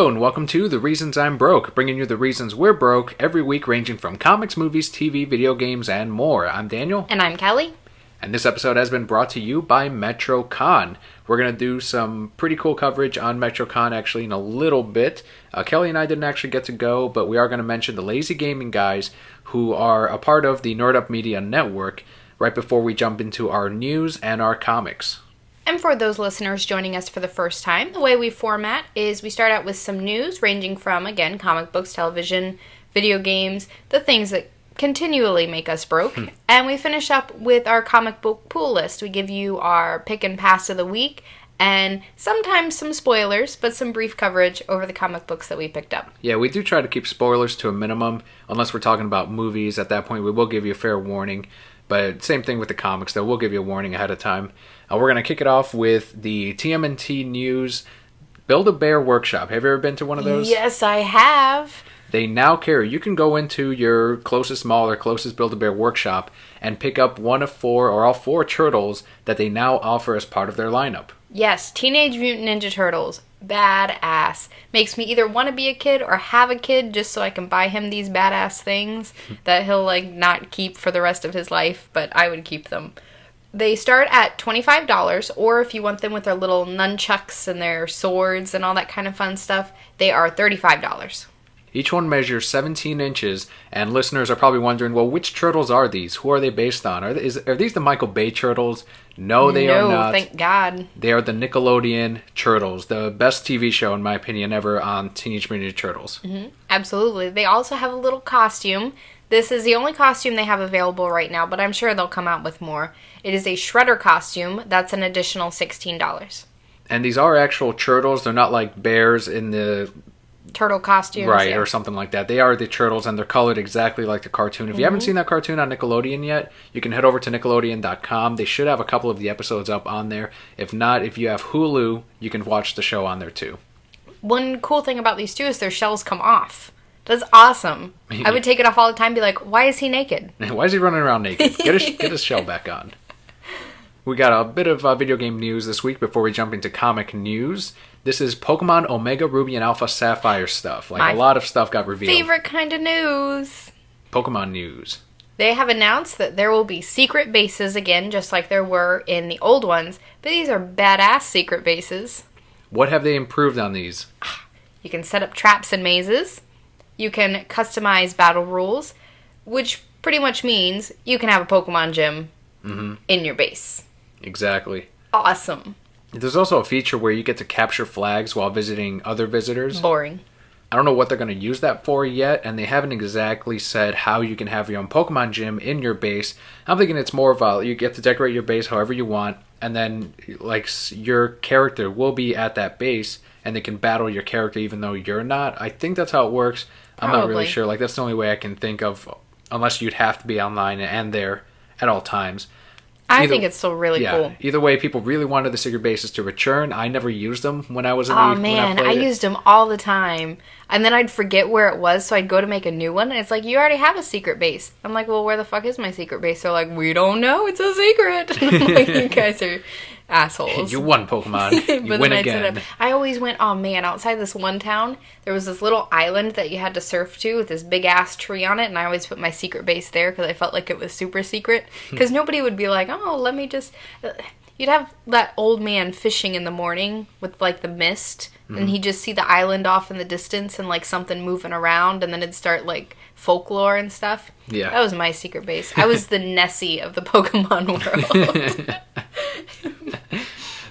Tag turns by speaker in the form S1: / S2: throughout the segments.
S1: Hello and welcome to The Reasons I'm Broke, bringing you the reasons we're broke every week ranging from comics, movies, TV, video games, and more. I'm Daniel.
S2: And I'm Kelly.
S1: And this episode has been brought to you by MetroCon. We're going to do some pretty cool coverage on MetroCon actually in a little bit. Kelly and I didn't actually get to go, but we are going to mention the Lazy Gaming guys who are a part of the Nerd Up Media Network right before we jump into our news and our comics.
S2: And for those listeners joining us for the first time, the way we format is we start out with some news ranging from, again, comic books, television, video games, the things that continually make us broke. And we finish up with our comic book pool list. We give you our pick and pass of the week and sometimes some spoilers, but some brief coverage over the comic books that we picked up.
S1: Yeah, we do try to keep spoilers to a minimum, unless we're talking about movies. At that point, we will give you a fair warning. But same thing with the comics, though. We'll give you a warning ahead of time. We're going to kick it off with the TMNT News Build-A-Bear Workshop. Have you ever been to one of those?
S2: Yes, I have.
S1: They now carry, you can go into your closest mall or closest Build-A-Bear Workshop and pick up one of four or all four turtles that they now offer as part of their lineup.
S2: Yes, Teenage Mutant Ninja Turtles. Badass. Makes me either want to be a kid or have a kid just so I can buy him these badass things that he'll not keep for the rest of his life, but I would keep them. They start at $25, or if you want them with their little nunchucks and their swords and all that kind of fun stuff, they are $35.
S1: Each one measures 17 inches, and listeners are probably wondering, well, which turtles are these? Who are they based on? Are these the Michael Bay turtles? No, they are not.
S2: No, thank God.
S1: They are the Nickelodeon Turtles, the best TV show, in my opinion, ever on Teenage Mutant Ninja Turtles.
S2: Mm-hmm. Absolutely. They also have a little costume. This is the only costume they have available right now, but I'm sure they'll come out with more. It is a Shredder costume. That's an additional $16.
S1: And these are actual turtles. They're not like bears in the
S2: turtle costumes.
S1: Right,
S2: yeah.
S1: Or something like that. They are the turtles, and they're colored exactly like the cartoon. If you haven't seen that cartoon on Nickelodeon yet, you can head over to Nickelodeon.com. They should have a couple of the episodes up on there. If not, if you have Hulu, you can watch the show on there too.
S2: One cool thing about these two is their shells come off. That's awesome. I would take it off all the time and be like, why is he naked?
S1: Why is he running around naked? Get his shell back on. We got a bit of video game news this week before we jump into comic news. This is Pokemon Omega Ruby and Alpha Sapphire stuff. A lot of stuff got revealed.
S2: Favorite kind of news.
S1: Pokemon news.
S2: They have announced that there will be secret bases again, just like there were in the old ones. But these are badass secret bases.
S1: What have they improved on these?
S2: You can set up traps and mazes. You can customize battle rules, which pretty much means you can have a Pokemon gym in your base.
S1: Exactly.
S2: Awesome.
S1: There's also a feature where you get to capture flags while visiting other visitors.
S2: Boring.
S1: I don't know what they're going to use that for yet, and they haven't exactly said how you can have your own Pokemon gym in your base. I'm thinking it's more of you get to decorate your base however you want, and then your character will be at that base, and they can battle your character even though you're not. I think that's how it works.
S2: Probably.
S1: I'm not really sure. That's the only way I can think of, unless you'd have to be online and there at all times.
S2: I think it's still really cool.
S1: Either way, people really wanted the secret bases to return. I never used them when I was in
S2: Oh, man. I used them all the time. And then I'd forget where it was, so I'd go to make a new one. And it's like, you already have a secret base. I'm like, well, where the fuck is my secret base? They're like, we don't know. It's a secret. I'm like, you guys are assholes.
S1: You won, Pokemon. You win again.
S2: I always went, oh man, outside this one town, there was this little island that you had to surf to with this big ass tree on it, and I always put my secret base there because I felt like it was super secret. Because nobody would be like, oh, let me just... You'd have that old man fishing in the morning with the mist, and he'd just see the island off in the distance and something moving around, and then it'd start folklore and stuff.
S1: Yeah.
S2: That was my secret base. I was the Nessie of the Pokemon world.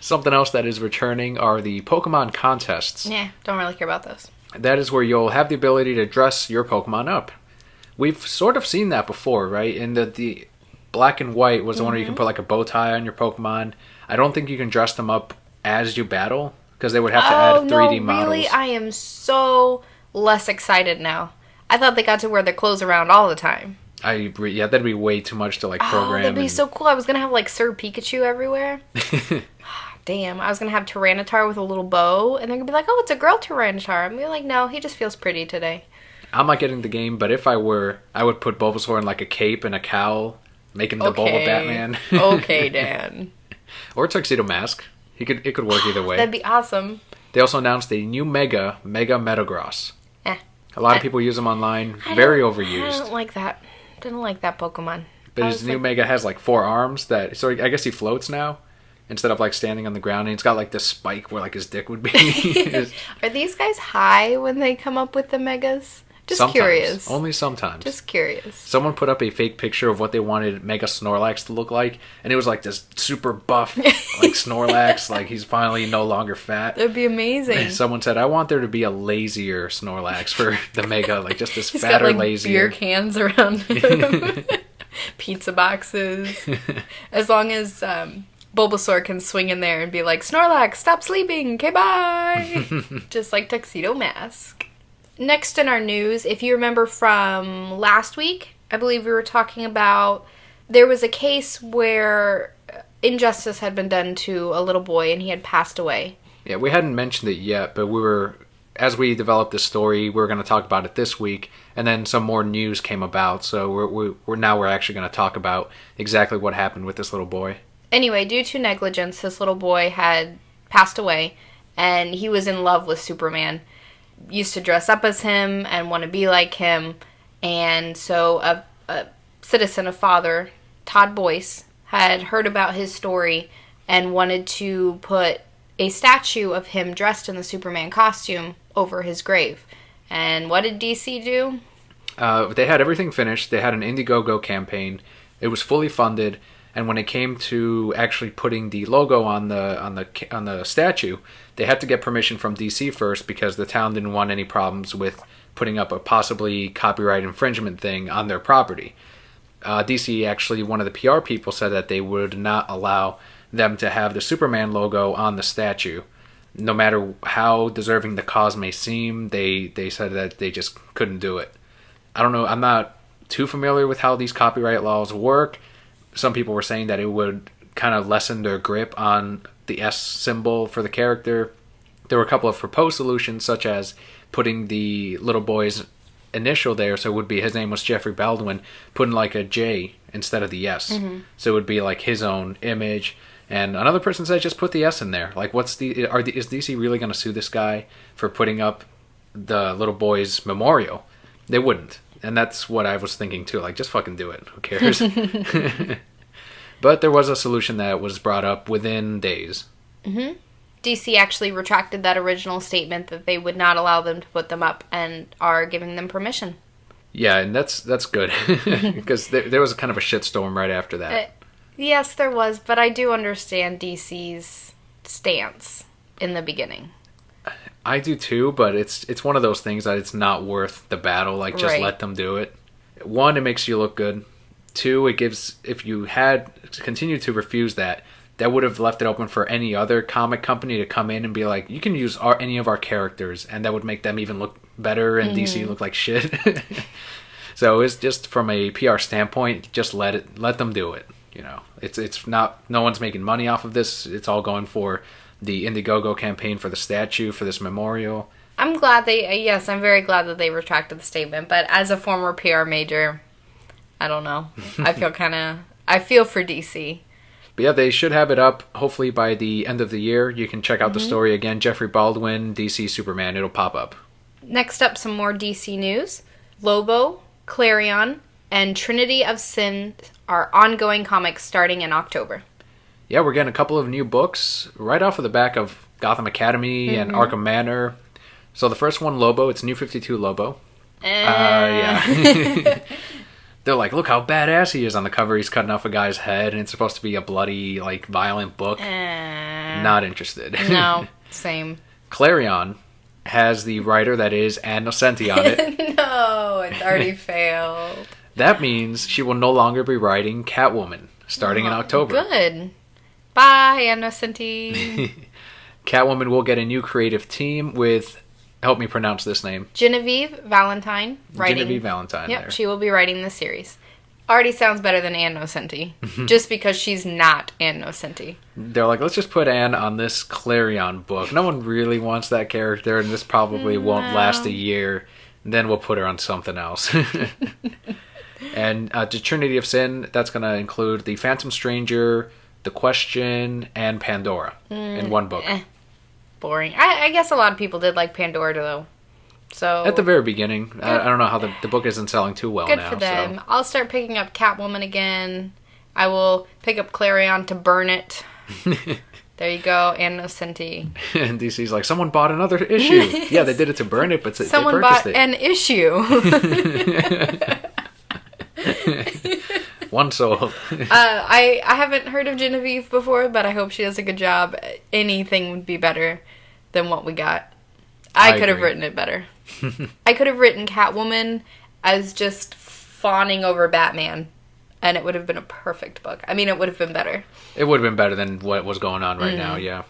S1: Something else that is returning are the Pokemon contests.
S2: Yeah, don't really care about those.
S1: That is where you'll have the ability to dress your Pokemon up. We've sort of seen that before, right? In the Black and White was the one where you can put a bow tie on your Pokemon. I don't think you can dress them up as you battle, because they would have to add 3D models.
S2: Really? I am so less excited now. I thought they got to wear their clothes around all the time.
S1: Yeah, that'd be way too much to program.
S2: Oh, that'd be so cool. I was gonna have Sir Pikachu everywhere. Damn, I was gonna have Tyranitar with a little bow, and they're gonna be like, "Oh, it's a girl Tyranitar." I'm gonna be like, "No, he just feels pretty today."
S1: I'm not getting the game, but if I were, I would put Bulbasaur in a cape and a cowl, make him the Bulba Batman.
S2: Okay, Dan.
S1: Or a tuxedo mask. It could work either way.
S2: That'd be awesome.
S1: They also announced a new Mega Metagross.
S2: Eh.
S1: A lot of people use them online. Very overused.
S2: I don't like that. Didn't like that Pokemon.
S1: But his new Mega has like 4 arms so I guess he floats now instead of like standing on the ground, and he's got like this spike where like his dick would be.
S2: Are these guys high when they come up with the Megas? Just
S1: sometimes.
S2: Curious.
S1: Only sometimes.
S2: Just curious.
S1: Someone put up a fake picture of what they wanted Mega Snorlax to look like, and it was like this super buff like Snorlax, like he's finally no longer fat.
S2: That'd be amazing.
S1: And someone said, I want there to be a lazier Snorlax for the Mega, like just this
S2: He's
S1: fatter,
S2: got, like,
S1: lazier.
S2: beer cans around him. Pizza boxes. As long as Bulbasaur can swing in there and be like, Snorlax, stop sleeping, okay, bye. Just like Tuxedo Mask. Next in our news, if you remember from last week, I believe we were talking about there was a case where injustice had been done to a little boy and he had passed away.
S1: Yeah, we hadn't mentioned it yet, but as we developed this story, we were going to talk about it this week, and then some more news came about, so we're actually going to talk about exactly what happened with this little boy.
S2: Anyway, due to negligence, this little boy had passed away, and he was in love with Superman. Used to dress up as him and want to be like him, and so a citizen, a father, Todd Boyce, had heard about his story and wanted to put a statue of him dressed in the Superman costume over his grave. And what did DC do?
S1: They had everything finished. They had an Indiegogo campaign. It was fully funded, and when it came to actually putting the logo on the statue, they had to get permission from DC first because the town didn't want any problems with putting up a possibly copyright infringement thing on their property. DC actually, one of the PR people said that they would not allow them to have the Superman logo on the statue. No matter how deserving the cause may seem, they said that they just couldn't do it. I don't know, I'm not too familiar with how these copyright laws work. Some people were saying that it would kind of lessen their grip on the S symbol for the character. There were a couple of proposed solutions, such as putting the little boy's initial there, so it would be, his name was Jeffrey Baldwin, putting like a J instead of the S. Mm-hmm. So it would be like his own image. And another person said just put the S in there. Like, is DC really going to sue this guy for putting up the little boy's memorial? They wouldn't. And that's what I was thinking too. Like, just fucking do it. Who cares? But there was a solution that was brought up within days. Mm-hmm.
S2: DC actually retracted that original statement that they would not allow them to put them up and are giving them permission.
S1: Yeah, and that's good. Because there was a kind of a shitstorm right after that.
S2: Yes, there was, but I do understand DC's stance in the beginning.
S1: I do too, but it's one of those things that it's not worth the battle. Like, just
S2: right.
S1: Let them do it. One, it makes you look good. Two, it gives, if you had continued to refuse that would have left it open for any other comic company to come in and be like, you can use any of our characters, and that would make them even look better and DC look like shit. So it's just from a PR standpoint, just let them do it. You know, it's not, no one's making money off of this. It's all going for the Indiegogo campaign for the statue, for this memorial.
S2: I'm very glad that they retracted the statement, but as a former PR major, I don't know. I feel for DC.
S1: But yeah, they should have it up hopefully by the end of the year. You can check out the story again. Jeffrey Baldwin, DC Superman. It'll pop up. Next
S2: up, some more DC news. Lobo, Clarion, and Trinity of Sin are ongoing comics starting in October.
S1: Yeah, we're getting a couple of new books right off of the back of Gotham Academy and Arkham Manor. So the first one, Lobo, it's New 52 Lobo. Yeah. They're like, look how badass he is on the cover. He's cutting off a guy's head, and it's supposed to be a bloody, like, violent book. Not interested.
S2: No, same.
S1: Clarion has the writer that is Ann Nocenti on it.
S2: No, it's already failed.
S1: That means she will no longer be writing Catwoman, starting in October.
S2: Good. Bye, Ann Nocenti.
S1: Catwoman will get a new creative team with... Help me pronounce this name.
S2: Genevieve Valentine writing.
S1: Genevieve Valentine.
S2: Yep, she will be writing the series. Already sounds better than Ann Nocenti, just because she's not Ann Nocenti.
S1: They're like, let's just put Ann on this Clarion book. No one really wants that character, and this probably won't last a year. And then we'll put her on something else. And the Trinity of Sin, that's going to include the Phantom Stranger, The Question, and Pandora in one book.
S2: boring. I guess a lot of people did like Pandora, though. So
S1: At the very beginning. I don't know how the book isn't selling too well
S2: good
S1: now.
S2: for them.
S1: So.
S2: I'll start picking up Catwoman again. I will pick up Clarion to burn it. There you go, Anna Nocenti.
S1: And DC's like, someone bought another issue. Yeah, they did it to burn it, but
S2: someone
S1: they purchased
S2: bought an issue.
S1: One sold.
S2: I haven't heard of Genevieve before, but I hope she does a good job. Anything would be better than what we got. I could have written it better. I could have written Catwoman as just fawning over Batman. And it would have been a perfect book. I mean, it would have been better.
S1: It would have been better than what was going on right now, yeah.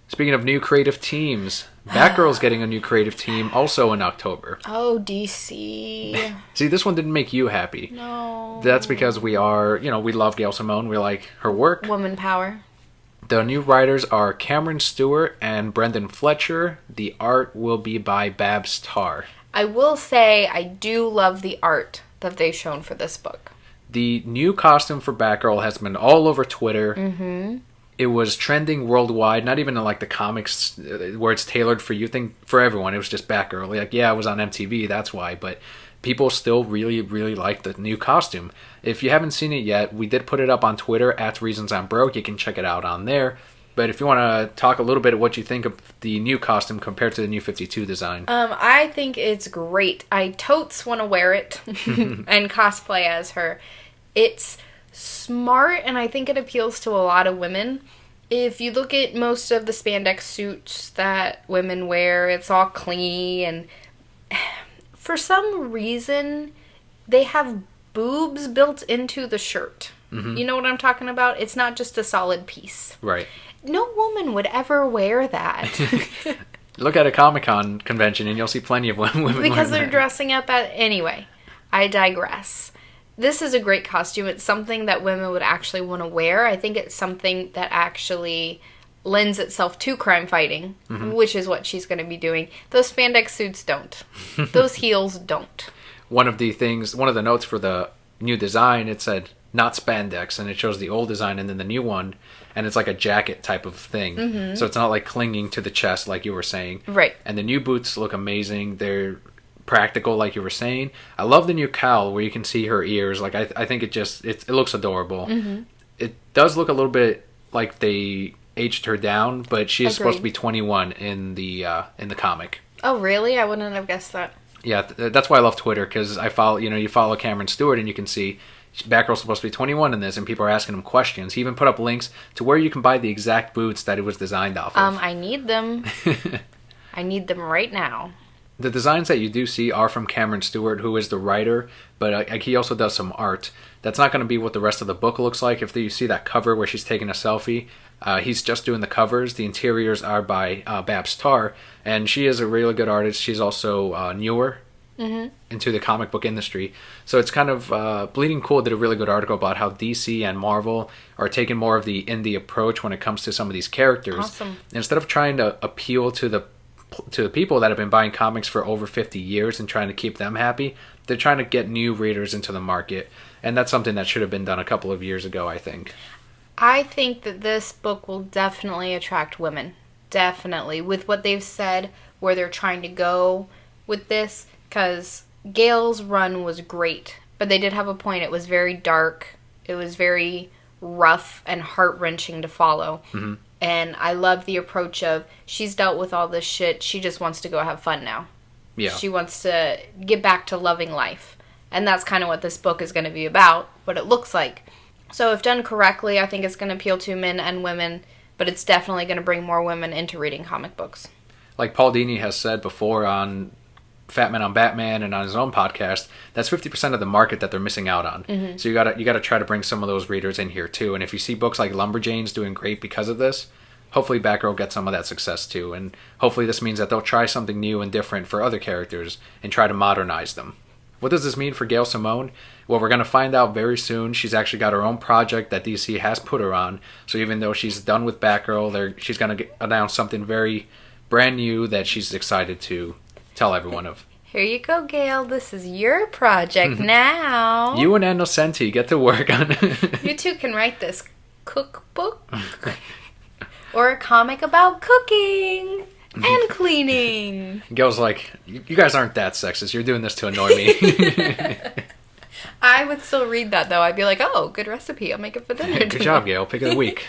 S1: Speaking of new creative teams, Batgirl's getting a new creative team also in October.
S2: Oh, DC.
S1: See, this one didn't make you happy.
S2: No.
S1: That's because we love Gail Simone. We like her work.
S2: Woman power.
S1: The new writers are Cameron Stewart and Brendan Fletcher. The art will be by Babs Tarr.
S2: I will say I do love the art that they've shown for this book.
S1: The new costume for Batgirl has been all over Twitter.
S2: Mm-hmm.
S1: It was trending worldwide, not even in like the comics where it's tailored for you thing for everyone. It was just Batgirl. Like, yeah, it was on MTV, that's why. But people still really, really like the new costume. If you haven't seen it yet, we did put it up on Twitter at Reasons I'm Broke. You can check it out on there. But if you want to talk a little bit of what you think of the new costume compared to the new 52 design.
S2: I think it's great. I totes want to wear it and cosplay as her. It's smart, and I think it appeals to a lot of women. If you look at most of the spandex suits that women wear, it's all clingy, and for some reason, they have boobs built into the shirt. Mm-hmm. You know what I'm talking about? It's not just a solid piece.
S1: Right.
S2: No woman would ever wear that.
S1: Look at a Comic-Con convention, and you'll see plenty of women
S2: because they're
S1: wearing that.
S2: dressing up at... Anyway, I digress. This is a great costume. It's something that women would actually want to wear. I think it's something that actually lends itself to crime fighting, which is what she's going to be doing. Those spandex suits don't. Those heels don't.
S1: One of the notes for the new design, it said, not spandex, and it shows the old design and then the new one, and it's like a jacket type of thing. Mm-hmm. So it's not like clinging to the chest like you were saying.
S2: Right.
S1: And the new boots look amazing. They're practical like you were saying. I love the new cowl where you can see her ears. Like I think it looks adorable. Mm-hmm. It does look a little bit like they aged her down, but she is supposed to be 21 in the comic.
S2: Oh really? I wouldn't have guessed that.
S1: Yeah, that's why I love Twitter, because I follow you follow Cameron Stewart and you can see Batgirl's supposed to be 21 in this, and people are asking him questions. He even put up links to where you can buy the exact boots that it was designed off of.
S2: I need them. I need them right now.
S1: The designs that you do see are from Cameron Stewart, who is the writer, but he also does some art. That's not going to be what the rest of the book looks like. If you see that cover where she's taking a selfie, he's just doing the covers. The interiors are by Babs Tarr, and she is a really good artist. She's also newer into the comic book industry. So it's kind of... Bleeding Cool did a really good article about how DC and Marvel are taking more of the indie approach when it comes to some of these characters.
S2: Awesome.
S1: Instead of trying to appeal to the people that have been buying comics for over 50 years and trying to keep them happy, they're trying to get new readers into the market. And that's something that should have been done a couple of years ago, I think.
S2: I think that this book will definitely attract women. Definitely. With what they've said, where they're trying to go with this. Because Gail's run was great. But they did have a point. It was very dark. It was very rough and heart-wrenching to follow. Mm-hmm. And I love the approach of, she's dealt with all this shit, she just wants to go have fun now. Yeah. She wants to get back to loving life. And that's kind of what this book is going to be about, what it looks like. So if done correctly, I think it's going to appeal to men and women, but it's definitely going to bring more women into reading comic books.
S1: Like Paul Dini has said before on Fat Man on Batman and on his own podcast, that's 50% of the market that they're missing out on. Mm-hmm. So you gotta try to bring some of those readers in here too. And if you see books like Lumberjanes doing great because of this, hopefully Batgirl gets some of that success too. And hopefully this means that they'll try something new and different for other characters and try to modernize them. What does this mean for Gail Simone? Well, we're going to find out very soon. She's actually got her own project that DC has put her on. So even though she's done with Batgirl, she's going to announce something very brand new that she's excited to tell everyone of.
S2: Here you go, Gail. This is your project now.
S1: You and Anna Nocenti get to work on it.
S2: You two can write this cookbook or a comic about cooking. And cleaning.
S1: Gail's like, you guys aren't that sexist. You're doing this to annoy me.
S2: I would still read that, though. I'd be like, oh, good recipe. I'll make it for dinner.
S1: Good job, Gail. Pick of the week.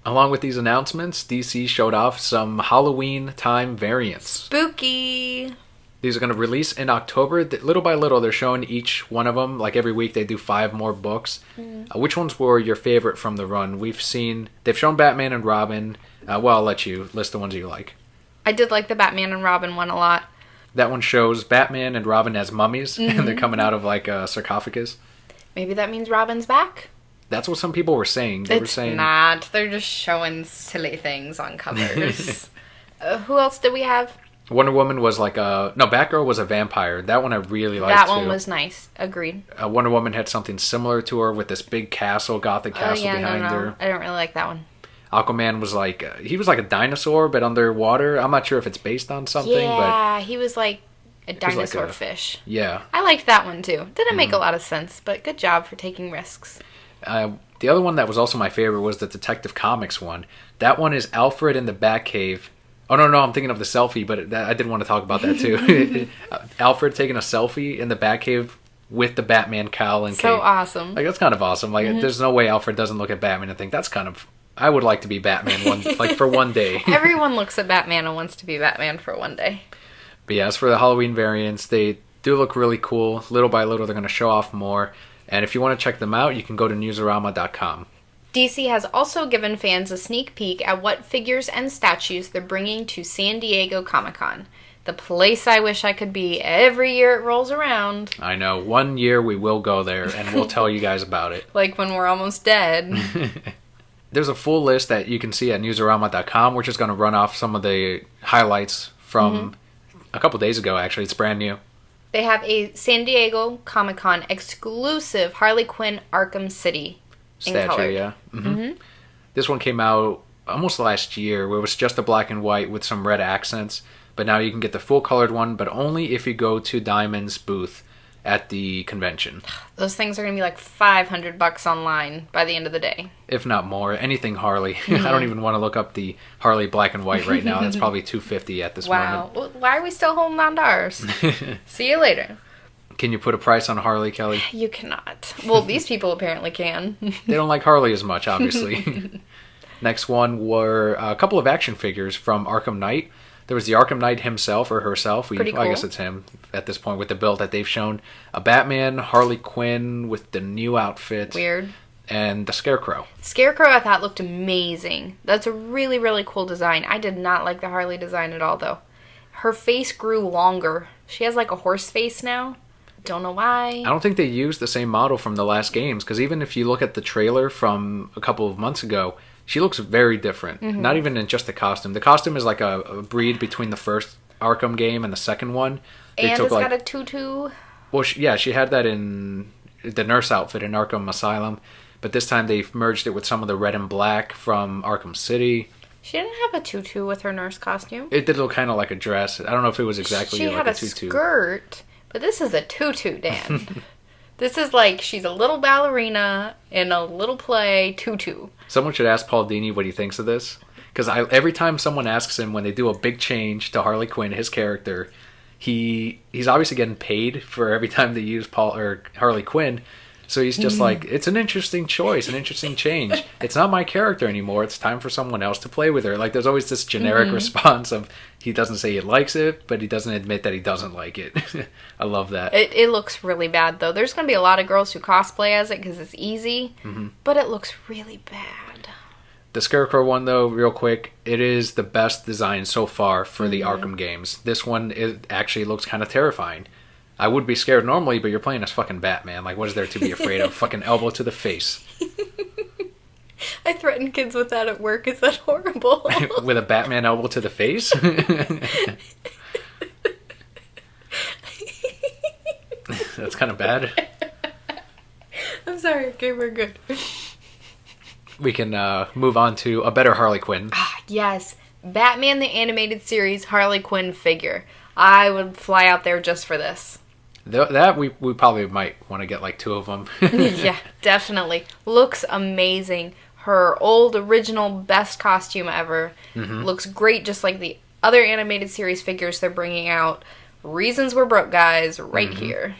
S1: Along with these announcements, DC showed off some Halloween time variants.
S2: Spooky.
S1: These are going to release in October. Little by little, they're showing each one of them. Like every week, they do 5 more books. Which ones were your favorite from the run? They've shown Batman and Robin. Well, I'll let you list the ones you like.
S2: I did like the Batman and Robin one a lot.
S1: That one shows Batman and Robin as mummies, and they're coming out of like a sarcophagus.
S2: Maybe that means Robin's back?
S1: That's what some people were saying.
S2: It's not. They're just showing silly things on covers. Who else did we have?
S1: Wonder Woman was like Batgirl was a vampire. That one I really liked.
S2: That one was nice. Agreed.
S1: Wonder Woman had something similar to her with this big castle, gothic castle behind her.
S2: I don't really like that one.
S1: Aquaman was like he was like a dinosaur but underwater. I'm not sure if it's based on something.
S2: Yeah, he was like a dinosaur fish.
S1: Yeah.
S2: I liked that one too. Didn't make a lot of sense, but good job for taking risks.
S1: The other one that was also my favorite was the Detective Comics one. That one is Alfred in the Batcave. Oh, no, I'm thinking of the selfie, but I did want to talk about that too. Alfred taking a selfie in the Batcave with the Batman cowl and cape.
S2: So awesome.
S1: Like, that's kind of awesome. Like, there's no way Alfred doesn't look at Batman and think, that's kind of... I would like to be Batman for one day.
S2: Everyone looks at Batman and wants to be Batman for one day.
S1: But yeah, as for the Halloween variants, they do look really cool. Little by little, they're going to show off more. And if you want to check them out, you can go to newsarama.com.
S2: DC has also given fans a sneak peek at what figures and statues they're bringing to San Diego Comic-Con. The place I wish I could be every year it rolls around.
S1: I know. One year we will go there, and we'll tell you guys about it.
S2: Like when we're almost dead.
S1: There's a full list that you can see at newsarama.com. We're just going to run off some of the highlights from a couple days ago, actually. It's brand new.
S2: They have a San Diego Comic-Con exclusive Harley Quinn Arkham City
S1: statue, yeah. This one came out almost last year, where it was just a black and white with some red accents. But now you can get the full colored one, but only if you go to Diamond's booth at the convention.
S2: Those things are going to be like $500 online by the end of the day.
S1: If not more. Anything Harley. I don't even want to look up the Harley black and white right now. That's probably $250 at this moment.
S2: Wow. Why are we still holding on to ours? See you later.
S1: Can you put a price on Harley, Kelly?
S2: You cannot. Well, these people apparently can.
S1: They don't like Harley as much, obviously. Next one were a couple of action figures from Arkham Knight. There was the Arkham Knight himself or herself.
S2: Pretty cool.
S1: I guess it's him at this point with the build that they've shown. A Batman, Harley Quinn with the new outfit.
S2: Weird.
S1: And the Scarecrow.
S2: Scarecrow I thought looked amazing. That's a really, really cool design. I did not like the Harley design at all, though. Her face grew longer. She has like a horse face now. Don't know why.
S1: I don't think they used the same model from the last games, because even if you look at the trailer from a couple of months ago, she looks very different. Not even in just the costume. The costume is like a breed between the first Arkham game and the second one.
S2: And it's got a tutu.
S1: Well, she had that in the nurse outfit in Arkham Asylum, but this time they've merged it with some of the red and black from Arkham City.
S2: She didn't have a tutu with her nurse costume.
S1: It did look kind of like a dress. I don't know if it was exactly like a tutu.
S2: She had a skirt, but this is a tutu, Dan. This is like she's a little ballerina in a little play tutu. Someone
S1: should ask Paul Dini what he thinks of this. Because every time someone asks him when they do a big change to Harley Quinn, his character, he's obviously getting paid for every time they use Harley Quinn. So he's just like, it's an interesting choice, an interesting change. It's not my character anymore. It's time for someone else to play with her. Like, there's always this generic response of he doesn't say he likes it, but he doesn't admit that he doesn't like it. I love that.
S2: It looks really bad, though. There's going to be a lot of girls who cosplay as it because it's easy, but it looks really bad.
S1: The Scarecrow one, though, real quick, it is the best design so far for the Arkham games. This one, it actually looks kind of terrifying. I would be scared normally, but you're playing as fucking Batman. Like, what is there to be afraid of? Fucking elbow to the face.
S2: I threaten kids with that at work. Is that horrible?
S1: With a Batman elbow to the face? That's kind of bad.
S2: I'm sorry. Okay, we're good.
S1: We can move on to a better Harley Quinn.
S2: Ah, yes. Batman the Animated Series Harley Quinn figure. I would fly out there just for this.
S1: That we probably might want to get like 2 of them.
S2: Yeah, definitely. Looks amazing. her old original best costume ever. Looks great, just like the other animated series figures they're bringing out. Reasons we're broke, guys, right here.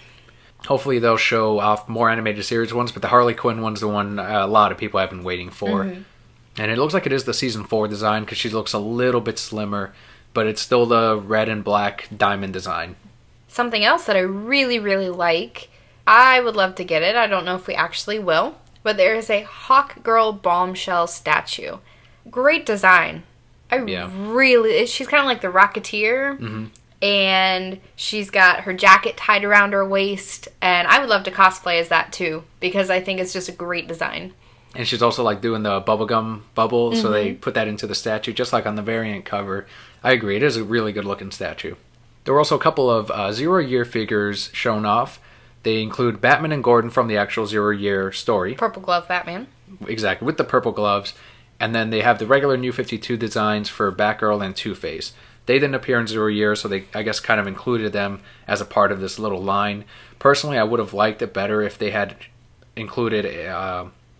S1: Hopefully they'll show off more animated series ones, but the Harley Quinn one's the one a lot of people have been waiting for. And it looks like it is the season 4 design because she looks a little bit slimmer, but it's still the red and black diamond design.
S2: Something else that I really, really like, I would love to get it. I don't know if we actually will, but there is a Hawk Girl bombshell statue. Great design. She's kind of like the Rocketeer, and she's got her jacket tied around her waist, and I would love to cosplay as that too, because I think it's just a great design.
S1: And she's also like doing the bubblegum bubble, so they put that into the statue, just like on the variant cover. I agree, it is a really good looking statue. There were also a couple of Zero Year figures shown off. They include Batman and Gordon from the actual Zero Year story.
S2: Purple glove Batman.
S1: Exactly, with the purple gloves. And then they have the regular New 52 designs for Batgirl and Two-Face. They didn't appear in Zero Year, so they, I guess, kind of included them as a part of this little line. Personally, I would have liked it better if they had included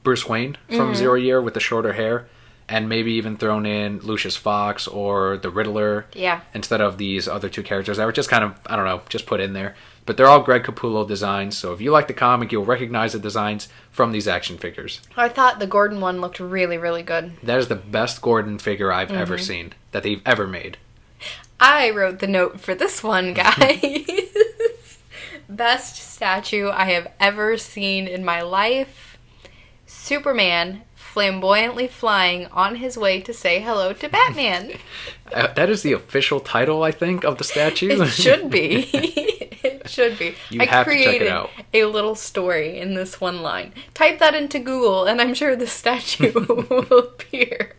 S1: Bruce Wayne from Zero Year with the shorter hair, and maybe even thrown in Lucius Fox or the Riddler instead of these other two characters that were just kind of, I don't know, just put in there. But they're all Greg Capullo designs, so if you like the comic, you'll recognize the designs from these action figures.
S2: I thought the Gordon one looked really, really good.
S1: That is the best Gordon figure I've ever seen, that they've ever made.
S2: I wrote the note for this one, guys. Best statue I have ever seen in my life. Superman flamboyantly flying on his way to say hello to Batman.
S1: That is the official title, I think, of the statue.
S2: It should be. It should be.
S1: You have to check it out.
S2: A little story in this one line. Type that into Google, and I'm sure the statue will appear.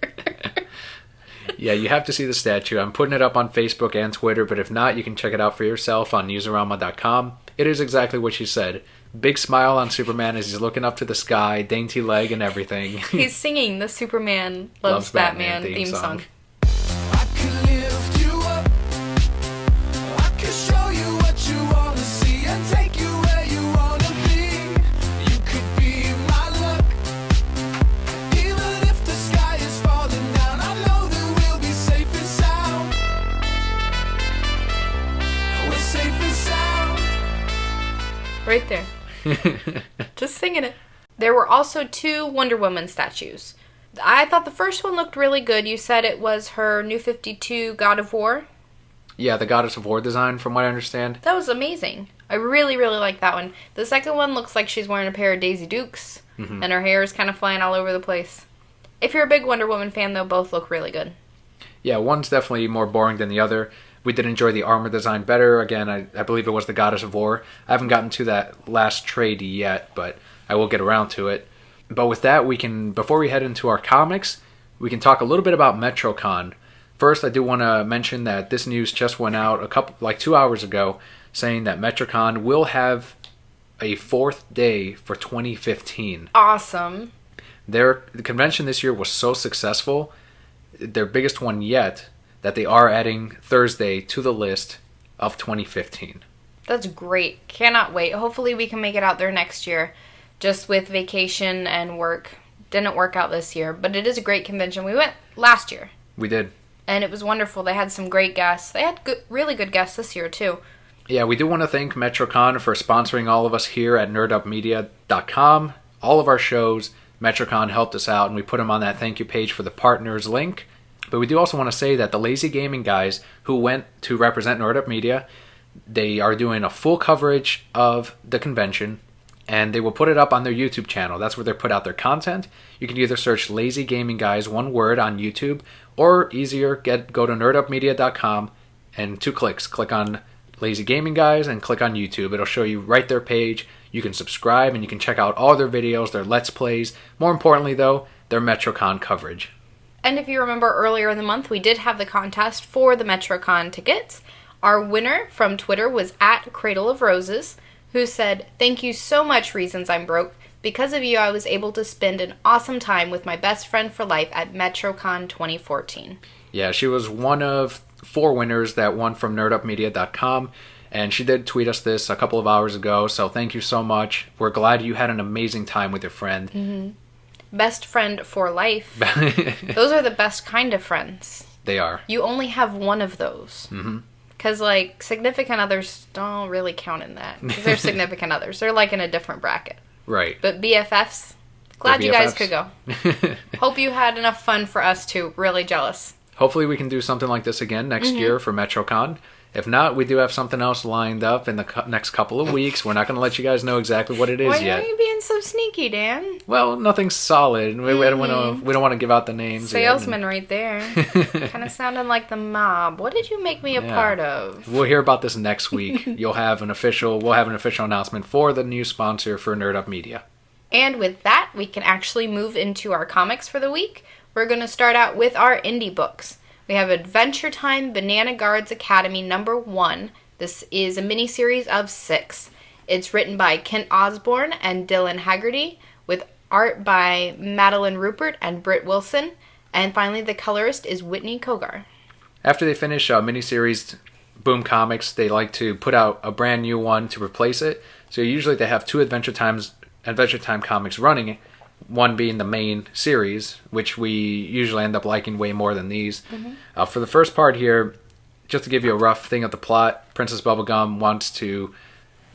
S1: Yeah, you have to see the statue. I'm putting it up on Facebook and Twitter, but if not, you can check it out for yourself on newsarama.com. It is exactly what you said. Big smile on Superman as he's looking up to the sky, dainty leg and everything.
S2: He's singing the Superman Loves Batman theme song.
S3: I can lift you up. I can show you what you want to see and take you where you want to be. You could be my luck. Even if the sky is falling down, I know that we'll be safe and sound. We're safe and sound.
S2: Right there. Just singing it. There were also 2 Wonder Woman statues. I thought the first one looked really good. You said it was her New 52 God of War.
S1: Yeah, the Goddess of War design, from what I understand.
S2: That was amazing. I really, really like that one. The second one looks like she's wearing a pair of Daisy Dukes, and her hair is kind of flying all over the place. If you're a big Wonder Woman fan, though, both look really good.
S1: Yeah, one's definitely more boring than the other. We did enjoy the armor design better. Again, I believe it was the Goddess of War. I haven't gotten to that last trade yet, but I will get around to it. But with that, we can, before we head into our comics, we can talk a little bit about MetroCon. First, I do want to mention that this news just went out 2 hours ago, saying that MetroCon will have a 4th day for 2015.
S2: Awesome.
S1: The convention this year was so successful, their biggest one yet, that they are adding Thursday to the list of 2015.
S2: That's great. Cannot wait. Hopefully we can make it out there next year. Just with vacation and work. Didn't work out this year, but it is a great convention. We went last year.
S1: We did.
S2: And it was wonderful. They had some great guests. They had really good guests this year, too.
S1: Yeah, we do want to thank MetroCon for sponsoring all of us here at nerdupmedia.com. All of our shows, MetroCon helped us out, and we put them on that thank you page for the partners link. But we do also want to say that the Lazy Gaming guys who went to represent Nerd Up Media, they are doing a full coverage of the convention, and they will put it up on their YouTube channel. That's where they put out their content. You can either search Lazy Gaming Guys, one word, on YouTube, or easier, go to nerdupmedia.com, and 2 clicks. Click on Lazy Gaming Guys and click on YouTube. It'll show you right their page. You can subscribe, and you can check out all their videos, their Let's Plays. More importantly, though, their MetroCon coverage.
S2: And if you remember earlier in the month, we did have the contest for the MetroCon tickets. Our winner from Twitter was at Cradle of Roses, who said, "Thank you so much, Reasons I'm Broke. Because of you, I was able to spend an awesome time with my best friend for life at MetroCon 2014.
S1: Yeah, she was one of 4 winners that won from nerdupmedia.com, and she did tweet us this a couple of hours ago, so thank you so much. We're glad you had an amazing time with your friend.
S2: best friend for life. Those are the best kind of friends.
S1: They are.
S2: You only have one of those. Because, like, significant others don't really count in that. Because they're significant others. They're, like, in a different bracket.
S1: Right.
S2: But BFFs, glad you guys could go.
S1: BFFs.
S2: Hope you had enough fun for us, too. Really jealous.
S1: Hopefully we can do something like this again next year for MetroCon. If not, we do have something else lined up in the next couple of weeks. We're not going to let you guys know exactly what it is
S2: Why
S1: yet.
S2: are you being so sneaky, Dan?
S1: Well, nothing's solid. We don't want to give out the names.
S2: Salesman right there. Kind of sounding like the mob. What did you make me a part of?
S1: We'll hear about this next week. We'll have an official announcement for the new sponsor for Nerd Up Media.
S2: And with that, we can actually move into our comics for the week. We're going to start out with our indie books. We have Adventure Time Banana Guards Academy #1. This is a miniseries of 6. It's written by Kent Osborne and Dylan Haggerty, with art by Madeline Rupert and Britt Wilson. And finally, the colorist is Whitney Kogar.
S1: After they finish a miniseries, Boom Comics, they like to put out a brand new one to replace it. So usually they have 2 Adventure Time comics running, one being the main series, which we usually end up liking way more than these. For the first part here, just to give you a rough thing of the plot, Princess Bubblegum wants to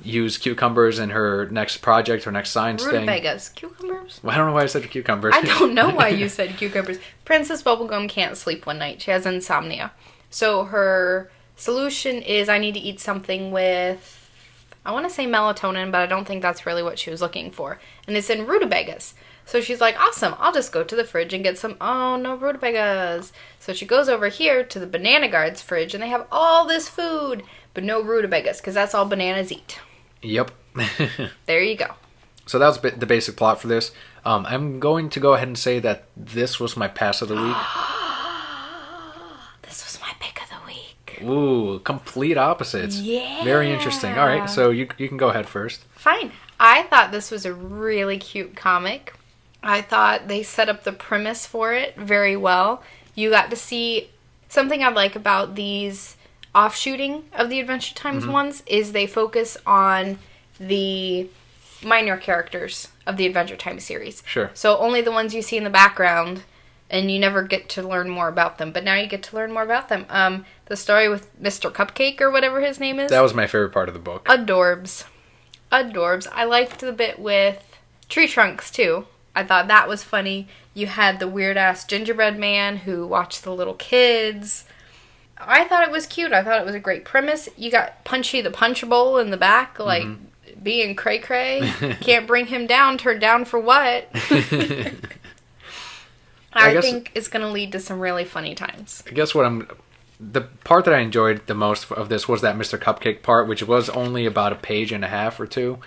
S1: use cucumbers in her next project, her next science thing.
S2: Rutabagas. Cucumbers?
S1: Well, I don't know why I said cucumbers.
S2: I don't know why you said cucumbers. Princess Bubblegum can't sleep one night. She has insomnia. So her solution is, I need to eat something with, I want to say melatonin, but I don't think that's really what she was looking for. And it's in rutabagas. So she's like, awesome, I'll just go to the fridge and get some, oh, no rutabagas. So she goes over here to the Banana Guards fridge, and they have all this food, but no rutabagas, because that's all bananas eat.
S1: Yep.
S2: There you go.
S1: So that was the basic plot for this. I'm going to go ahead and say that this was my pass of the week.
S2: This was my pick of the week.
S1: Ooh, complete opposites.
S2: Yeah.
S1: Very interesting. All right, so you can go ahead first.
S2: Fine. I thought this was a really cute comic. I thought they set up the premise for it very well. You got to see something I like about these offshooting of the Adventure Times ones is they focus on the minor characters of the Adventure Time series.
S1: Sure.
S2: So only the ones you see in the background, and you never get to learn more about them. But now you get to learn more about them. The story with Mr. Cupcake or whatever his name is.
S1: That was my favorite part of the book.
S2: Adorbs. I liked the bit with Tree Trunks, too. I thought that was funny. You had the weird-ass gingerbread man who watched the little kids. I thought it was cute. I thought it was a great premise. You got Punchy the Punch Bowl in the back, like, being cray-cray. Can't bring him down. Turned down for what? I think it's going to lead to some really funny times.
S1: I guess the part that I enjoyed the most of this was that Mr. Cupcake part, which was only about a page and a half or two.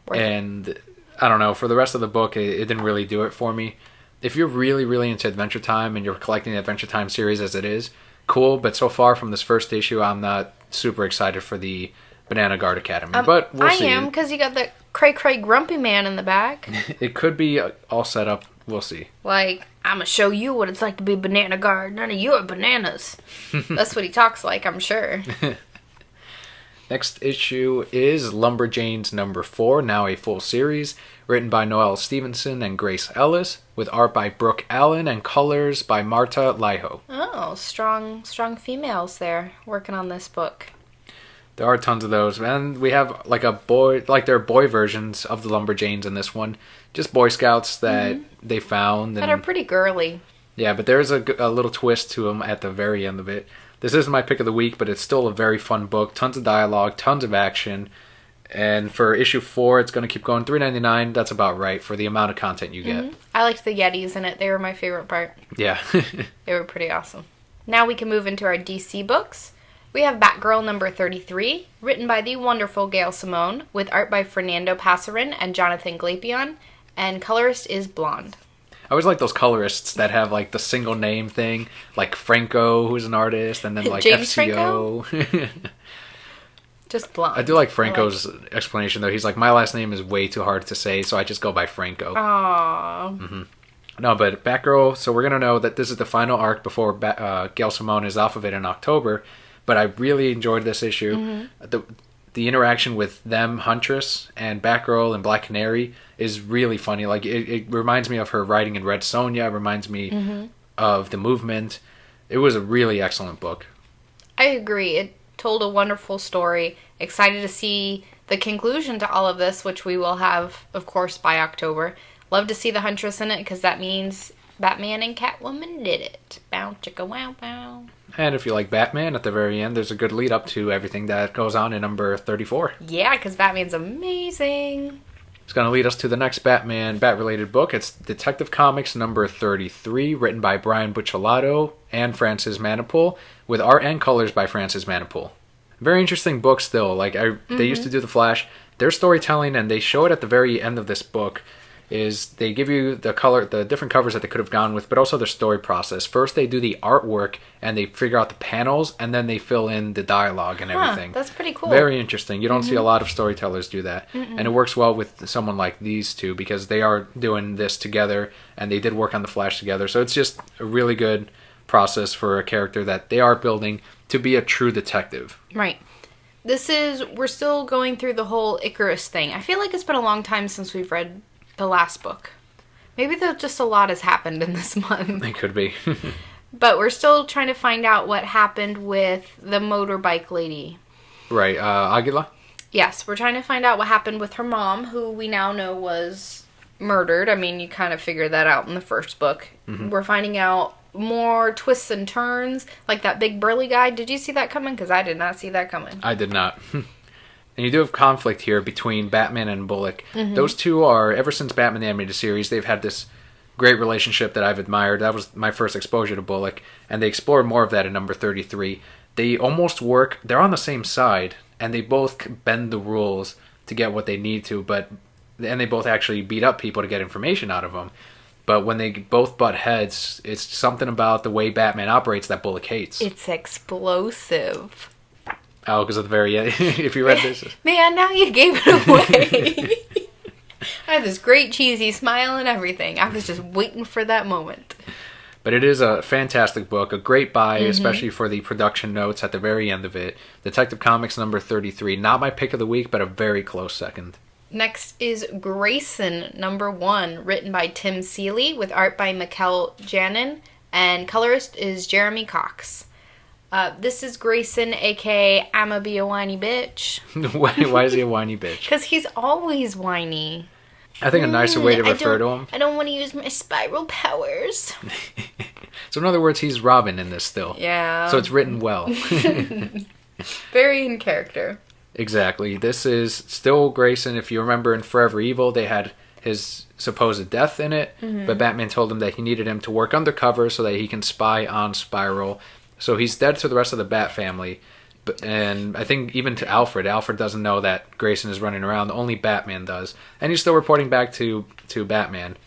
S1: And I don't know, for the rest of the book, it didn't really do it for me. If you're really, really into Adventure Time and you're collecting the Adventure Time series as it is, cool. But so far from this first issue, I'm not super excited for the Banana Guard Academy. But we'll see.
S2: I am, because you got the cray-cray grumpy man in the back.
S1: It could be all set up. We'll see.
S2: Like, I'm going to show you what it's like to be Banana Guard. None of you are bananas. That's what he talks like, I'm sure.
S1: Next issue is Lumberjanes #4, now a full series, written by Noelle Stevenson and Grace Ellis, with art by Brooke Allen and colors by Marta Laiho.
S2: Oh, strong females there working on this book.
S1: There are tons of those, and we have like there are boy versions of the Lumberjanes in this one, just Boy Scouts that they found.
S2: That are pretty girly.
S1: Yeah, but there's a little twist to them at the very end of it. This isn't my pick of the week, but it's still a very fun book. Tons of dialogue, tons of action. And for issue 4, it's going to keep going. $3.99, that's about right for the amount of content you get.
S2: I liked the Yetis in it. They were my favorite part.
S1: Yeah.
S2: They were pretty awesome. Now we can move into our DC books. We have Batgirl #33, written by the wonderful Gail Simone, with art by Fernando Passarin and Jonathan Glapion, and colorist is Blonde.
S1: I always like those colorists that have like the single name thing, like Franco, who's an artist, and then like
S2: James
S1: FCO.
S2: Just Blonde.
S1: I do like Franco's explanation though. He's like, my last name is way too hard to say, so I just go by Franco.
S2: Aww.
S1: No, but Batgirl, so we're going to know that this is the final arc before Gail Simone is off of it in October, but I really enjoyed this issue. the interaction with them, Huntress, and Batgirl and Black Canary is really funny. Like, it reminds me of her writing in Red Sonja. It reminds me of The Movement. It was a really excellent book.
S2: I agree. It told a wonderful story. Excited to see the conclusion to all of this, which we will have, of course, by October. Love to see the Huntress in it, because that means Batman and Catwoman did it. Bow, chicka, wow, wow.
S1: And if you like Batman, at the very end, there's a good lead up to everything that goes on in number 34.
S2: Yeah, because Batman's amazing.
S1: It's going to lead us to the next Bat-related book. It's Detective Comics number 33, written by Brian Buccellato and Francis Manapul, with art and colors by Francis Manapul. Very interesting book still. Like, they used to do The Flash. Their storytelling, and they show it at the very end of this book, is they give you the different covers that they could have gone with, but also their story process. First, they do the artwork, and they figure out the panels, and then they fill in the dialogue and everything.
S2: That's pretty cool.
S1: Very interesting. You don't see a lot of storytellers do that. And it works well with someone like these two, because they are doing this together, and they did work on The Flash together. So it's just a really good process for a character that they are building to be a true detective.
S2: Right. We're still going through the whole Icarus thing. I feel like it's been a long time since we've read the last book. Maybe just a lot has happened in this month.
S1: It could be.
S2: But we're still trying to find out what happened with the motorbike lady.
S1: Right, Aguila?
S2: Yes, we're trying to find out what happened with her mom, who we now know was murdered. I mean, you kind of figured that out in the first book. We're finding out more twists and turns, like that big burly guy. Did you see that coming? Because I did not see that coming.
S1: I did not. And you do have conflict here between Batman and Bullock. Those two are, ever since Batman the Animated Series, they've had this great relationship that I've admired. That was my first exposure to Bullock, and they explore more of that in number 33. They almost work, they're on the same side, and they both bend the rules to get what they need to, and they both actually beat up people to get information out of them. But when they both butt heads, it's something about the way Batman operates that Bullock hates.
S2: It's explosive.
S1: Oh, because at the very end, if you read this.
S2: Man, now you gave it away. I had this great cheesy smile and everything. I was just waiting for that moment.
S1: But it is a fantastic book, a great buy, especially for the production notes at the very end of it. Detective Comics number 33. Not my pick of the week, but a very close second.
S2: Next is Grayson number 1, written by Tim Seeley, with art by Mikkel Janin, and colorist is Jeremy Cox. This is Grayson, a.k.a. I'ma be a whiny bitch.
S1: Why is he a whiny bitch?
S2: Because he's always whiny.
S1: I think a nicer way to refer to him.
S2: I don't want to use my spiral powers.
S1: So in other words, he's Robin in this still.
S2: Yeah.
S1: So it's written well.
S2: Very in character.
S1: Exactly. This is still Grayson. If you remember in Forever Evil, they had his supposed death in it, but Batman told him that he needed him to work undercover so that he can spy on Spiral. So he's dead to the rest of the Bat family, and I think even to Alfred. Alfred doesn't know that Grayson is running around. Only Batman does. And he's still reporting back to Batman.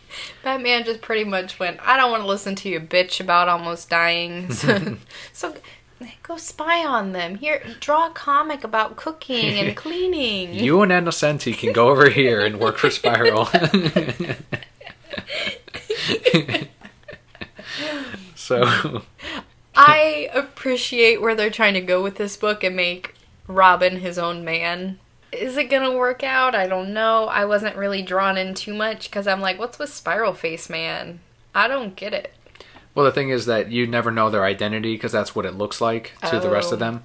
S2: Batman just pretty much went, I don't want to listen to you bitch about almost dying. So go spy on them. Here, draw a comic about cooking and cleaning.
S1: You and Innocenti can go over here and work for Spiral. So
S2: I appreciate where they're trying to go with this book and make Robin his own man. Is it gonna work out? I don't know. I wasn't really drawn in too much because I'm like, what's with Spiral Face Man? I don't get it.
S1: Well, the thing is that you never know their identity because that's what it looks like to the rest of them.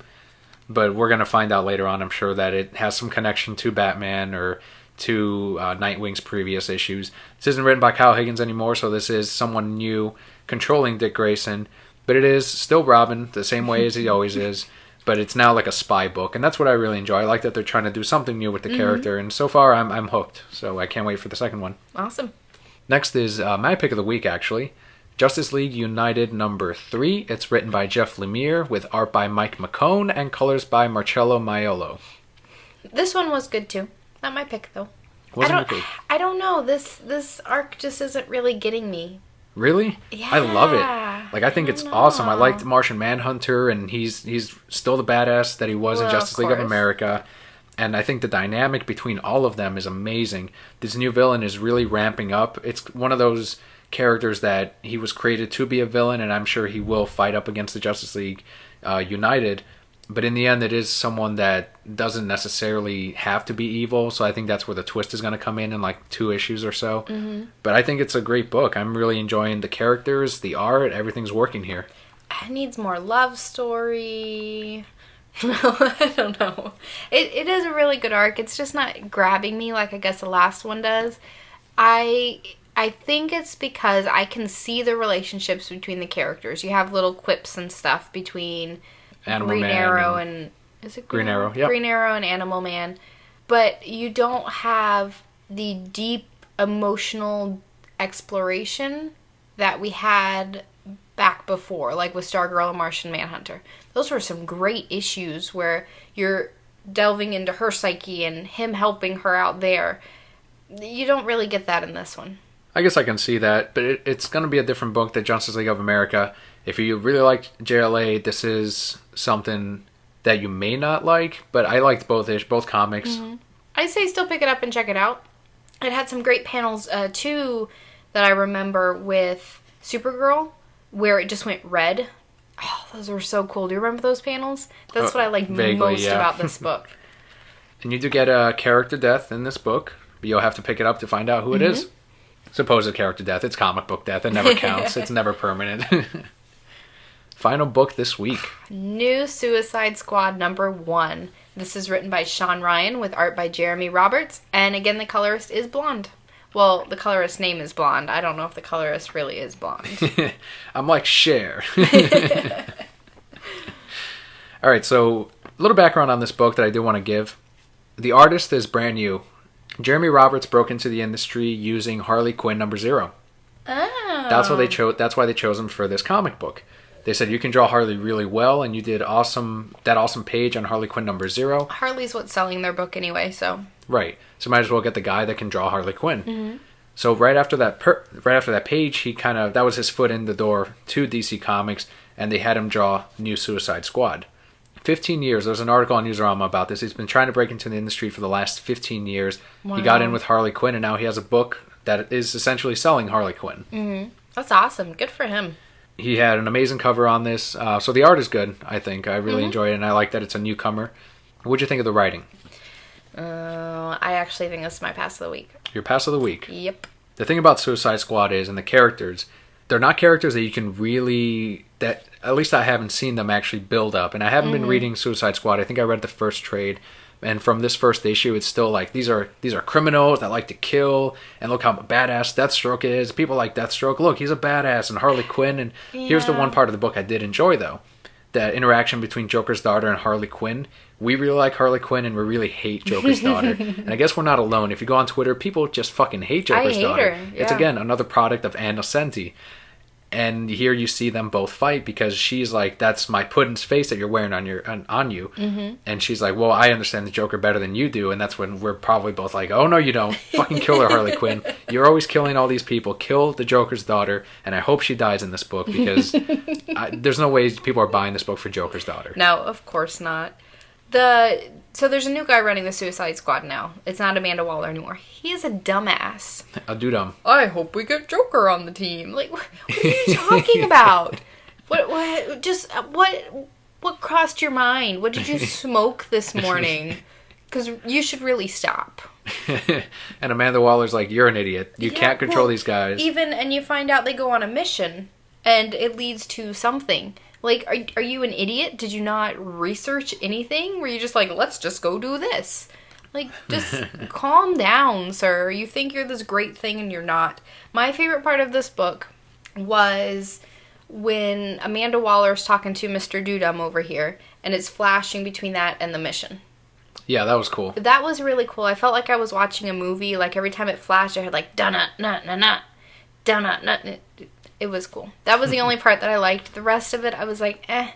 S1: But we're going to find out later on, I'm sure, that it has some connection to Batman or to Nightwing's previous issues. This isn't written by Kyle Higgins anymore, so this is someone new controlling Dick Grayson. But it is still Robin, the same way as he always is. But it's now like a spy book, and that's what I really enjoy. I like that they're trying to do something new with the character, and so far I'm hooked. So I can't wait for the second one.
S2: Awesome.
S1: Next is my pick of the week, actually. Justice League United number 3. It's written by Jeff Lemire with art by Mike McCone and colors by Marcello Maiolo.
S2: This one was good too. Not my pick though. I don't know. This arc just isn't really getting me.
S1: Really?
S2: Yeah.
S1: I love it. Like, I think it's awesome. I liked Martian Manhunter, and he's still the badass that he was in Justice League of America. And I think the dynamic between all of them is amazing. This new villain is really ramping up. It's one of those characters that he was created to be a villain, and I'm sure he will fight up against the Justice League United. But in the end, it is someone that doesn't necessarily have to be evil. So I think that's where the twist is going to come in like 2 issues or so. Mm-hmm. But I think it's a great book. I'm really enjoying the characters, the art, everything's working here.
S2: It needs more love story. I don't know. It is a really good arc. It's just not grabbing me like I guess the last one does. I think it's because I can see the relationships between the characters. You have little quips and stuff between Green Arrow and is it
S1: Green Arrow? Yeah.
S2: Green Arrow and Animal Man. But you don't have the deep emotional exploration that we had back before, like with Stargirl and Martian Manhunter. Those were some great issues where you're delving into her psyche and him helping her out there. You don't really get that in this one.
S1: I guess I can see that, but it's going to be a different book than Justice League of America. If you really like JLA, this is something that you may not like, but I liked both comics.
S2: Mm-hmm. I say still pick it up and check it out. It had some great panels, too, that I remember with Supergirl, where it just went red. Oh, those were so cool. Do you remember those panels? That's what I like most about this book.
S1: And you do get a character death in this book, but you'll have to pick it up to find out who it is. Supposed character death. It's comic book death. It never counts. It's never permanent. Final book this week.
S2: New Suicide Squad #1. This is written by Sean Ryan with art by Jeremy Roberts. And again, the colorist is blonde. Well, the colorist's name is blonde. I don't know if the colorist really is blonde.
S1: I'm like Cher. All right, so a little background on this book that I do want to give. The artist is brand new. Jeremy Roberts broke into the industry using Harley Quinn #0.
S2: Oh.
S1: That's why they chose him for this comic book. They said you can draw Harley really well, and you did that awesome page on Harley Quinn #0.
S2: Harley's what's selling their book anyway, so
S1: right. So might as well get the guy that can draw Harley Quinn. Mm-hmm. So right after that page, he that was his foot in the door to DC Comics, and they had him draw New Suicide Squad. 15 years. There's an article on Newsarama about this. He's been trying to break into the industry for the last 15 years. Wow. He got in with Harley Quinn, and now he has a book that is essentially selling Harley Quinn.
S2: Mm-hmm. That's awesome. Good for him.
S1: He had an amazing cover on this. So the art is good, I think. I really enjoy it, and I like that it's a newcomer. What'd you think of the writing?
S2: I actually think this is my pass of the week.
S1: Your pass of the week?
S2: Yep.
S1: The thing about Suicide Squad is, and the characters, they're not characters that you can really, that at least I haven't seen them actually build up. And I haven't been reading Suicide Squad. I think I read the first trade. And from this first issue, it's still like, these are criminals that like to kill, and look how badass Deathstroke is. People like Deathstroke. Look, he's a badass, and Harley Quinn. And here's the one part of the book I did enjoy, though. That interaction between Joker's daughter and Harley Quinn. We really like Harley Quinn, and we really hate Joker's daughter. And I guess we're not alone. If you go on Twitter, people just fucking hate Joker's daughter.
S2: Her. Yeah.
S1: It's, again, another product of Ann Nocenti. And here you see them both fight because she's like, that's my Puddin's face that you're wearing on you. Mm-hmm. And she's like, well, I understand the Joker better than you do. And that's when we're probably both like, oh, no, you don't. Fucking kill her, Harley Quinn. You're always killing all these people. Kill the Joker's daughter. And I hope she dies in this book because there's no way people are buying this book for Joker's daughter.
S2: No, of course not. So there's a new guy running the Suicide Squad now. It's not Amanda Waller anymore. He is a dumbass.
S1: A doo-dum.
S2: I hope we get Joker on the team. Like, what are you talking about? What crossed your mind? What did you smoke this morning? Because you should really stop.
S1: And Amanda Waller's like, you're an idiot. You can't control these guys.
S2: And you find out they go on a mission, and it leads to something. Like, are you an idiot? Did you not research anything? Were you just like, let's just go do this? Like, just calm down, sir. You think you're this great thing and you're not. My favorite part of this book was when Amanda Waller's talking to Mr. Dudum over here, and it's flashing between that and the mission.
S1: Yeah, that was cool.
S2: That was really cool. I felt like I was watching a movie. Like, every time it flashed, I had like, da-na-na-na-na, da-na-na-na. It was cool. That was the only part that I liked. The rest of it, I was like, I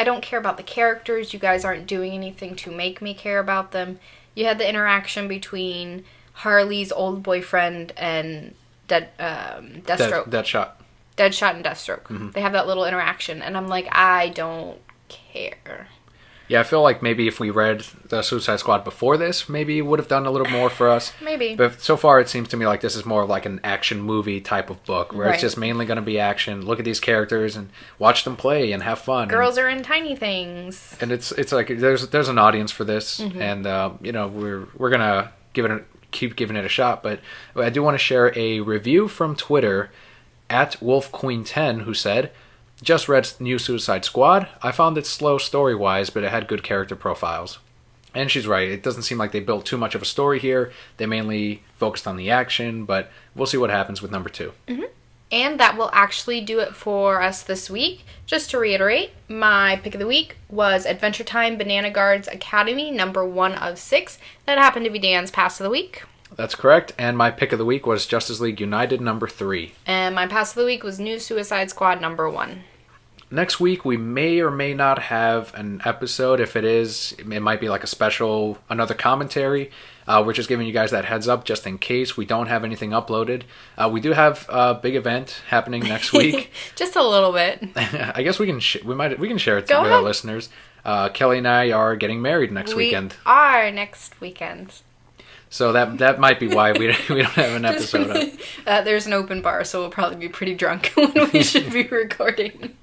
S2: don't care about the characters. You guys aren't doing anything to make me care about them. You had the interaction between Harley's old boyfriend and Deathstroke.
S1: Deadshot
S2: And Deathstroke. Mm-hmm. They have that little interaction, and I'm like, I don't care.
S1: Yeah, I feel like maybe if we read the Suicide Squad before this, maybe it would have done a little more for us.
S2: Maybe.
S1: But so far, it seems to me like this is more of like an action movie type of book, where
S2: Right.
S1: it's just mainly going to be action. Look at these characters and watch them play and have fun.
S2: Girls are in tiny things.
S1: And it's like there's an audience for this, and we're gonna keep giving it a shot. But I do want to share a review from Twitter at WolfQueen10, who said, "Just read new Suicide Squad. I found it slow story-wise, but it had good character profiles." And she's right. It doesn't seem like they built too much of a story here. They mainly focused on the action, but we'll see what happens with number 2.
S2: And that will actually do it for us this week. Just to reiterate, my pick of the week was Adventure Time Banana Guards Academy, number 1 of 6. That happened to be Dan's pass of the week.
S1: That's correct. And my pick of the week was Justice League United, number 3.
S2: And my pass of the week was New Suicide Squad, number 1.
S1: Next week, we may or may not have an episode. If it is, it might be like a special, another commentary. We're just giving you guys that heads up just in case we don't have anything uploaded. We do have a big event happening next week.
S2: Just a little bit.
S1: I guess we can we can share it
S2: Go
S1: with our
S2: ahead.
S1: listeners. Kelly and I are getting married next weekend,
S2: We are next weekend.
S1: so that might be why we don't have an episode up.
S2: There's an open bar, so we'll probably be pretty drunk when we should be recording.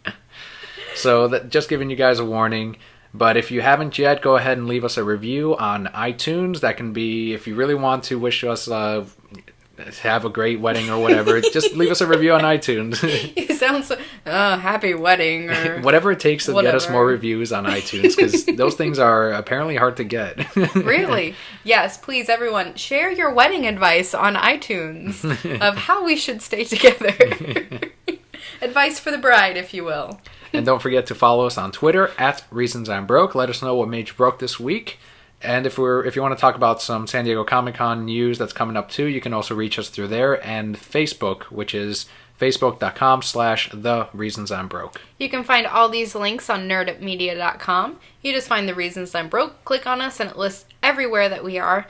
S1: So just giving you guys a warning. But if you haven't yet, go ahead and leave us a review on iTunes. That can be, if you really want to wish us have a great wedding or whatever, just leave us a review on iTunes.
S2: You sound so, happy wedding or
S1: Whatever it takes to get us
S2: Whatever.
S1: more reviews on iTunes, because those things are apparently hard to get.
S2: Really? Yes, please, everyone, share your wedding advice on iTunes of how we should stay together. Advice for the bride, if you will.
S1: And don't forget to follow us on Twitter at Reasons I'm Broke. Let us know what made you broke this week. And if you want to talk about some San Diego Comic-Con news that's coming up too, you can also reach us through there, and Facebook, which is facebook.com/The Reasons I'm Broke.
S2: You can find all these links on nerdupmedia.com. You just find The Reasons I'm Broke, click on us, and it lists everywhere that we are.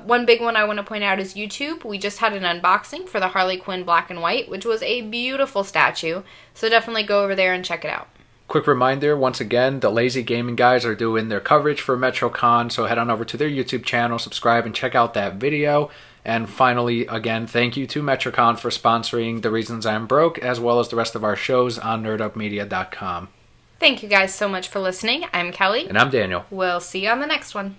S2: One big one I want to point out is YouTube. We just had an unboxing for the Harley Quinn Black and White, which was a beautiful statue. So definitely go over there and check it out.
S1: Quick reminder, once again, the Lazy Gaming guys are doing their coverage for MetroCon, so head on over to their YouTube channel, subscribe, and check out that video. And finally, again, thank you to MetroCon for sponsoring The Reasons I'm Broke, as well as the rest of our shows on nerdupmedia.com.
S2: Thank you guys so much for listening. I'm Kelly.
S1: And I'm Daniel.
S2: We'll see you on the next one.